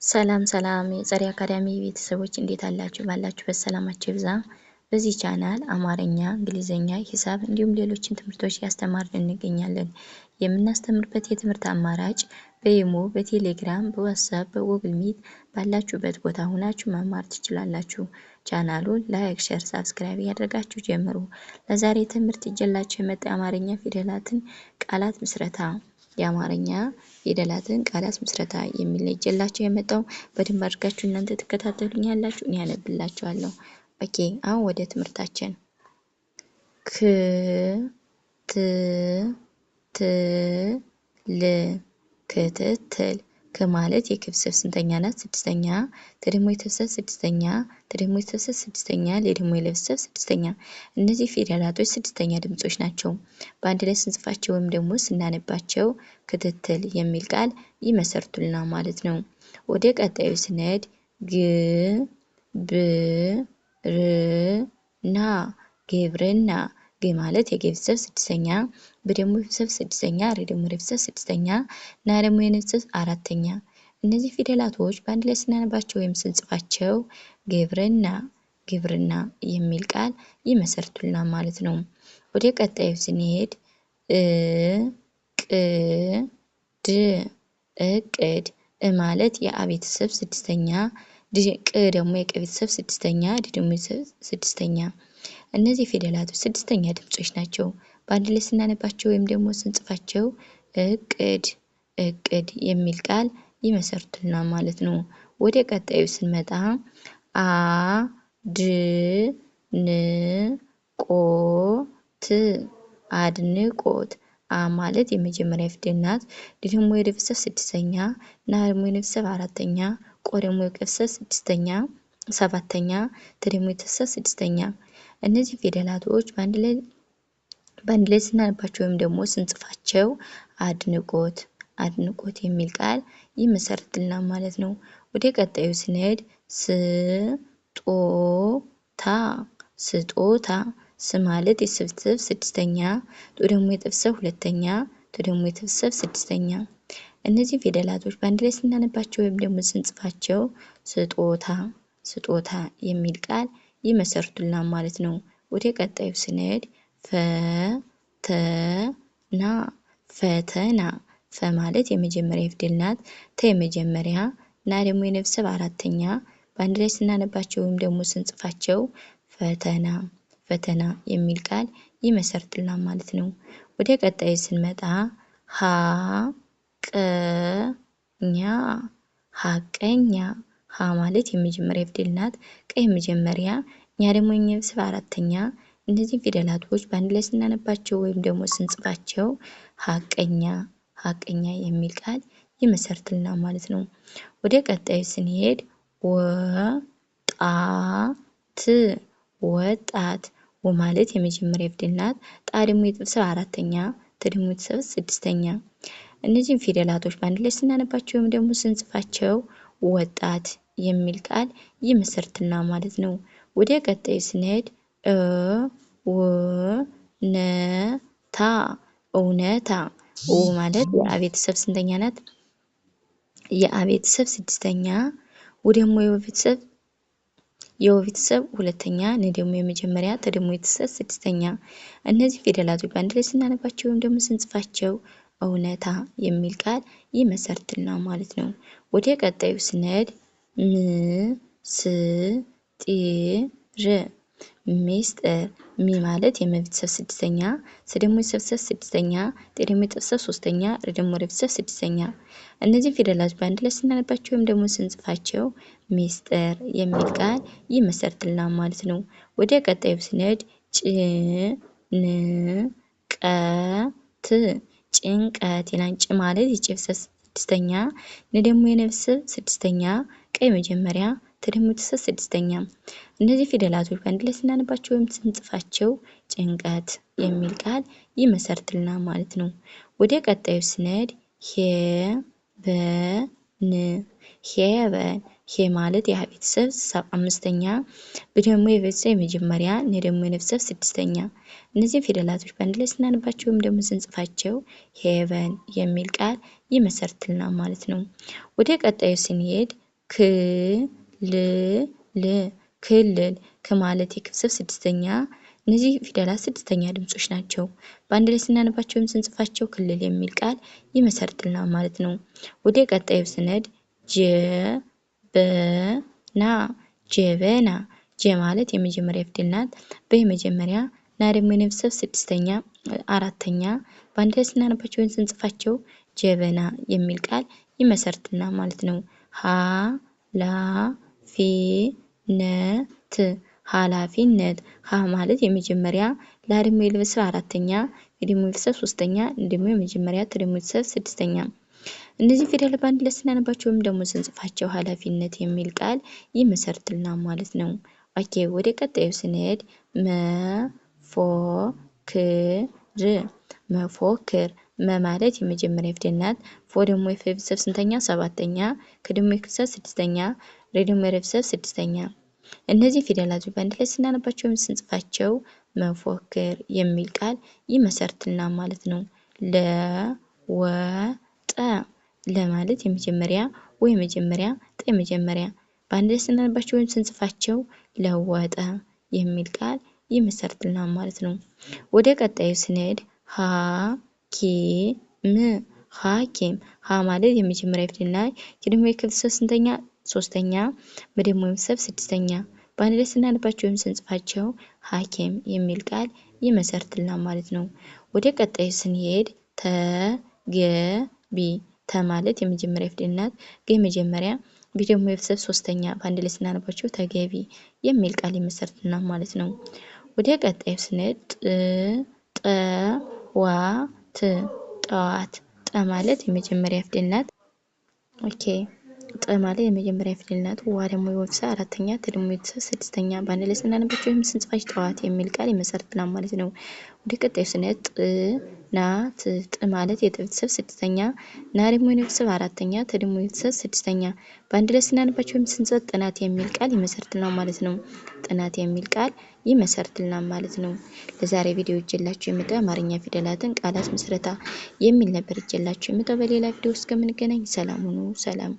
ሰላም ሰላም የፀሪ አካዳሚ ቤተሰቦች እንዴት አላችሁ? ባላችሁበት ሰላማችሁ ይብዛ። በዚህ ቻናል አማርኛ፣ እንግሊዘኛ፣ ሂሳብ እንዲሁም ሌሎችን ትምህርቶች ያስተማርን እንገኛለን። የምናስተምርበት የትምህርት አማራጭ በኢሞ፣ በቴሌግራም፣ በዋትስአፕ፣ በጉግል ሚት ባላችሁበት ቦታ ሆናችሁ መማር ትችላላችሁ። ቻናሉን ላይክ፣ ሼር፣ ሰብስክራይብ ያደርጋችሁ ጀምሩ። ለዛሬ ትምህርት ይዤላችሁ የመጣ የአማርኛ ፊደላትን ቃላት ምስረታ የአማርኛ ፊደላትን ቃላት ምስረታ የሚል ይዤላችሁ የመጣው በደንብ አድርጋችሁ እናንተ ተከታተሉኛላችሁ እኔ አነብላችኋለሁ። ኦኬ አሁን ወደ ትምህርታችን ክ ት ት ል ክትትል ከማለት የክብሰት ስንተኛ ናት? ስድስተኛ። ተደሞ የተሰብ ስድስተኛ፣ ተደሞ የተሰብ ስድስተኛ፣ ለደሞ የለብሰብ ስድስተኛ። እነዚህ ፊደላቶች ስድስተኛ ድምጾች ናቸው። በአንድ ላይ ስንጽፋቸው ወይም ደግሞ ስናነባቸው ክትትል የሚል ቃል ይመሰርቱልናል ማለት ነው። ወደ ቀጣዩ ስንሄድ ግ ብ ር ና ግብርና ግ ማለት የገብሰብ ስድስተኛ፣ በደሞ የሰብ ስድስተኛ፣ ረደሞ የሰብ ስድስተኛ፣ ና ደሞ የነሰብ አራተኛ። እነዚህ ፊደላቶች በአንድ ላይ ስናነባቸው ወይም ስንጽፋቸው ግብርና ግብርና የሚል ቃል ይመሰርቱልናል ማለት ነው። ወደ ቀጣዩ ስንሄድ ቅ ድ እቅድ ማለት የአ ቤተሰብ ስድስተኛ፣ ቅ ደግሞ የቀ ቤተሰብ ስድስተኛ፣ ድ ደግሞ ስድስተኛ። እነዚህ ፊደላቶች ስድስተኛ ድምጾች ናቸው። በአንድ ላይ ስናነባቸው ወይም ደግሞ ስንጽፋቸው እቅድ እቅድ የሚል ቃል ይመሰርቱልናል ማለት ነው። ወደ ቀጣዩ ስንመጣ አ ድ ን ቆ ት አድንቆት አ ማለት የመጀመሪያ ፊደል ናት። ድ ደግሞ የቤተሰብ ስድስተኛ፣ ና ደግሞ የቤተሰብ አራተኛ፣ ቆ ደግሞ የቤተሰብ ስድስተኛ ሰባተኛ፣ ት ደግሞ የቤተሰብ ስድስተኛ። እነዚህ ፊደላቶች በአንድ ላይ ስናነባቸው ወይም ደግሞ ስንጽፋቸው አድንቆት አድንቆት የሚል ቃል ይመሰርትልናል ማለት ነው። ወደ ቀጣዩ ስንሄድ ስ ጦ ታ ስጦታ ስ ማለት የስብስብ ስድስተኛ፣ ጦ ደግሞ የጥብሰብ ሁለተኛ፣ ት ደግሞ የጥብሰብ ስድስተኛ። እነዚህ ፊደላቶች በአንድ ላይ ስናነባቸው ወይም ደግሞ ስንጽፋቸው ስጦታ ስጦታ የሚል ቃል ይመሰርቱልናል ማለት ነው። ወደ ቀጣዩ ስንሄድ ፈ ተ ና ፈተና ፈ ማለት የመጀመሪያ ፊደል ናት። ተ የመጀመሪያ፣ ና ደግሞ የቤተሰብ አራተኛ፣ በአንድ ላይ ስናነባቸው ወይም ደግሞ ስንጽፋቸው ፈተና ፈተና የሚል ቃል ይመሰርቱልናል ማለት ነው። ወደ ቀጣዩ ስንመጣ ሀ ቀ ኛ ሀቀኛ ሀ ማለት የመጀመሪያ ፊደል ናት። ቀ የመጀመሪያ፣ ኛ ደግሞ የቤተሰብ አራተኛ። እነዚህ ፊደላቶች በአንድ ላይ ስናነባቸው ወይም ደግሞ ስንጽፋቸው ሀቀኛ ሀቀኛ የሚል ቃል ይመሰርትልናል ማለት ነው። ወደ ቀጣዩ ስንሄድ ወ ጣ ት ወጣት ወ ማለት የመጀመሪያ ፊደል ናት። ጣ ደግሞ የቤተሰብ አራተኛ፣ ት ደግሞ የቤተሰብ ስድስተኛ። እነዚህን ፊደላቶች በአንድ ላይ ስናነባቸው ወይም ደግሞ ስንጽፋቸው ወጣት የሚል ቃል ይመሰርትልናል ማለት ነው። ወደ ቀጣዩ ስንሄድ ው ነ ታ እውነታ ው ማለት የአ ቤተሰብ ስንተኛ ናት? የአ ቤተሰብ ስድስተኛ፣ ው ደግሞ የወ ቤተሰብ ሁለተኛ፣ ነ ደግሞ የመጀመሪያ፣ ተ ደግሞ የቤተሰብ ስድስተኛ። እነዚህ ፊደላቶች በአንድ ላይ ስናነባቸው ወይም ደግሞ ስንጽፋቸው እውነታ የሚል ቃል ይመሰርትልናል ማለት ነው። ወደ ቀጣዩ ስንሄድ ም ስ ጢ ር ሚስጥር ሚ ማለት የመቤተሰብ ስድስተኛ፣ ስ ደግሞ የቤተሰብ ስድስተኛ፣ ጤ ደግሞ የቤተሰብ ሶስተኛ፣ ር ደግሞ የቤተሰብ ስድስተኛ። እነዚህ ፊደላት በአንድ ላይ ስናነባቸው ወይም ደግሞ ስንጽፋቸው ሚስጥር የሚል ቃል ይመሰርትልናል ማለት ነው። ወደ ቀጣዩ ስንሄድ ጭ ን ቀ ት ጭንቀት ይላል። ጭ ማለት የቤተሰብ ስድስተኛ፣ ነ ደግሞ የቤተሰብ ስድስተኛ፣ ቀ የመጀመሪያ፣ ት ደግሞ የቤተሰብ ስድስተኛ። እነዚህ ፊደላቶች በአንድ ላይ ስናነባቸው ወይም ስንጽፋቸው ጭንቀት የሚል ቃል ይመሰርትልናል ማለት ነው። ወደ ቀጣዩ ስንሄድ ሄ በ ን ሄበን ሄ ማለት የሀ ቤተሰብ አምስተኛ፣ ብ ደግሞ የቤተሰብ የመጀመሪያ፣ ነ ደግሞ የቤተሰብ ስድስተኛ። እነዚህ ፊደላቶች በአንድ ላይ ስናነባቸው ወይም ደግሞ ስንጽፋቸው ሄቨን የሚል ቃል ይመሰርትልናል ማለት ነው። ወደ ቀጣዩ ስንሄድ ክልል ክልል ከማለት የክፍል ስድስተኛ እነዚህ ፊደላት ስድስተኛ ድምጾች ናቸው። በአንድ ላይ ስናነባቸው ወይም ስንጽፋቸው ክልል የሚል ቃል ይመሰርትልናል ማለት ነው። ወደ ቀጣዩ ስነድ ጀበና ጀበና ጀ ማለት የመጀመሪያ ፊደል ናት። በመጀመሪያ ና ደግሞ የነፍስ ስድስተኛ አራተኛ በአንድ ላይ ስናነባቸው ወይም ስንጽፋቸው ጀበና የሚል ቃል ይመሰርትልናል ማለት ነው። ኃላፊነት ኃላፊነት ሀ ማለት የመጀመሪያ ላ ደግሞ የቤተሰብ አራተኛ ፊ ደግሞ የቤተሰብ ሶስተኛ ደግሞ የመጀመሪያ ት ደግሞ የቤተሰብ ስድስተኛ እነዚህ ፊደል በአንድ ላይ ስናነባቸው ወይም ደግሞ ስንጽፋቸው ኃላፊነት የሚል ቃል ይመሰርትልናል ማለት ነው። ኦኬ ወደ ቀጣዩ ስንሄድ መፎክር መፎክር መ ማለት የመጀመሪያ ፊደል ናት። ፎ ደግሞ የቤተሰብ ስንተኛ ሰባተኛ ከ ደግሞ የቤተሰብ ስድስተኛ ሬ ደግሞ የቤተሰብ ስድስተኛ እነዚህ ፊደላት በአንድ ላይ ስናነባቸው ወይም ስንጽፋቸው መፎክር የሚል ቃል ይመሰርትልናል ማለት ነው። ለወጠ ለማለት የመጀመሪያ ወ የመጀመሪያ ጠ የመጀመሪያ በአንድ ላይ ስናነባቸው ወይም ስንጽፋቸው ለወጠ የሚል ቃል ይመሰርትልናል ማለት ነው። ወደ ቀጣዩ ስንሄድ ሐኪም ሐኪም ሀ ማለት የመጀመሪያ ፊደል ናት። ደግሞ የቤተሰብ ስንተኛ ሶስተኛ በ ደግሞ የቤተሰብ ስድስተኛ በአንድ ላይ ስናነባቸው ወይም ስንጽፋቸው ሐኪም የሚል ቃል ይመሰርትልናል ማለት ነው። ወደ ቀጣዩ ስንሄድ ተገቢ ተ ማለት የመጀመሪያ ፊደል ናት። ገ የመጀመሪያ ቢ ደግሞ የቤተሰብ ሶስተኛ በአንድ ላይ ስናነባቸው ተገቢ የሚል ቃል ይመሰርትልናል ማለት ነው። ወደ ቀጣዩ ስንሄድ ጠዋት ጠዋት ጠ ማለት የመጀመሪያ ፊደል ናት። ኦኬ ጠ ማለት የመጀመሪያ ፊደል ናት። ዋ ደግሞ የቤተሰብ አራተኛ ት ደግሞ የቤተሰብ ስድስተኛ በአንድ ላይ ስናነባቸው ወይም ስንጽፋቸው ጠዋት የሚል ቃል ይመሰርትልናል ማለት ነው። ወደ ቀጣዩ ስንሄድ ጥናት ጥ ማለት የቤተሰብ ስድስተኛ ና ደግሞ የቤተሰብ አራተኛ ት ደግሞ የቤተሰብ ስድስተኛ በአንድ ላይ ስናነባቸው ወይም ስንጽፍ ጥናት የሚል ቃል ይመሰርትልናል ማለት ነው። ጥናት የሚል ቃል ይመሰርትልናል ማለት ነው። ለዛሬ ቪዲዮ ይዤላችሁ የመጣው አማርኛ ፊደላትን ቃላት ምስረታ የሚል ነበር ይዤላችሁ የመጣው። በሌላ ቪዲዮ እስከምንገናኝ ሰላም ሁኑ። ሰላም